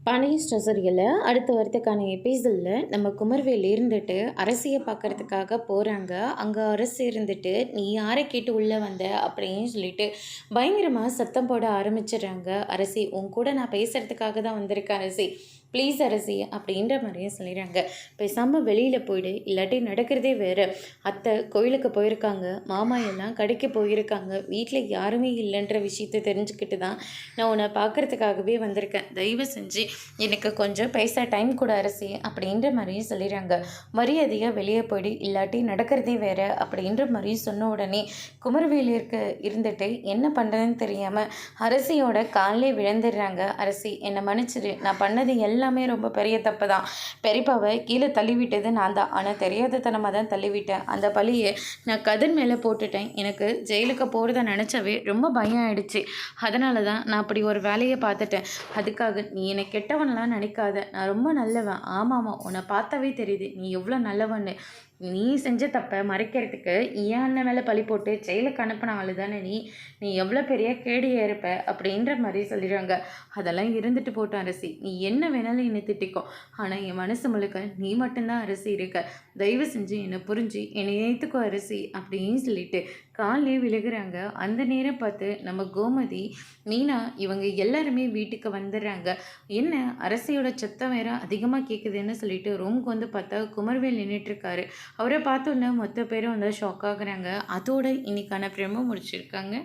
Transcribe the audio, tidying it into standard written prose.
Pandian store சீரியலில் அடுத்த வாரத்துக்கான எபிசோடில் நம்ம குமர்வேல் இருந்துட்டு அரசியை பார்க்கறதுக்காக போகிறாங்க. அங்கே அரசு இருந்துட்டு நீ யாரை கேட்டு உள்ளே வந்த அப்படின்னு சொல்லிட்டு பயங்கரமாக சத்தம் போட ஆரம்பிச்சிடுறாங்க. அரசி உன் கூட நான் பேசுகிறதுக்காக தான் வந்திருக்கேன் அரசி, ப்ளீஸ் அரசி அப்படின்ற மாதிரியே சொல்லிடுறாங்க. பேசாமல் வெளியில் போயிடு, இல்லாட்டி நடக்கிறதே வேறு. அத்தை கோயிலுக்கு போயிருக்காங்க, மாமா எல்லாம் கடைக்கு போயிருக்காங்க, வீட்டில் யாருமே இல்லைன்ற விஷயத்தை தெரிஞ்சுக்கிட்டு தான் நான் உன்னை பார்க்குறதுக்காகவே வந்திருக்கேன். தயவு செஞ்சு எனக்கு கொஞ்சம் பைசா டைம் கூட அரசி அப்படின்ற மாதிரியே சொல்லிடுறாங்க. மரியாதையாக வெளியே போயிடு, இல்லாட்டி நடக்கிறதே வேறு அப்படின்ற மாதிரி சொன்ன உடனே குமரவேலிற்கு இருந்துட்டு என்ன பண்ணுறதுன்னு தெரியாமல் அரசியோட காலிலே விழுந்துடுறாங்க. அரசி என்னை மன்னிச்சிடு, நான் பண்ணது எல்லாமே ரொம்ப பெரிய தப்பு தான். பெரியப்பாவை கீழே தள்ளிவிட்டது நான் தான், ஆனால் தெரியாதத்தனமாக தான் தள்ளிவிட்டேன். அந்த பழியை நான் கதிர் மேலே போட்டுட்டேன். எனக்கு ஜெயிலுக்கு போகிறத நினச்சவே ரொம்ப பயம் ஆயிடுச்சு. அதனால தான் நான் அப்படி ஒரு வேலையை பார்த்துட்டேன். அதுக்காக நீ என்னை கெட்டவனெலாம் நினைக்காத, நான் ரொம்ப நல்லவன். ஆமாம், உன்னை பார்த்தாவே தெரியுது நீ எவ்வளோ நல்லவன்னு. நீ செஞ்ச தப்பை மறைக்கிறதுக்கு ஏன் அண்ணன் மேலே பழி போட்டு ஜெயிலுக்கு அனுப்பின ஆளு தானே நீ. நீ எவ்வளோ பெரிய கேடியாக இருப்ப அப்படின்ற மாதிரி சொல்லிடுறாங்க. அதெல்லாம் இருந்துட்டு போட்டோம் அரசி, நீ என்ன வேணாலும் என்னை திட்டிக்கோ, ஆனால் என் மனசு முழுக்க நீ மட்டும்தான் அரசி இருக்க. தயவு செஞ்சு என்னை புரிஞ்சு என்னை ஏற்றுக்கோ அரசி அப்படின்னு சொல்லிட்டு காலிலே விழுகிறாங்க. அந்த நேரம் பார்த்து நம்ம கோமதி, மீனா இவங்க எல்லாருமே வீட்டுக்கு வந்துடுறாங்க. என்ன அரசியோட சத்தம் வேற அதிகமாக கேட்குதுன்னு சொல்லிட்டு ரூமுக்கு வந்து பார்த்தா குமர்வேல் நின்றுட்டுருக்காரு. அவரை பார்த்தோன்னே மொத்த பேரும் வந்து ஷாக் ஆகுறாங்க. அதோட இன்னைக்கான பிரமோ முடிச்சிருக்காங்க.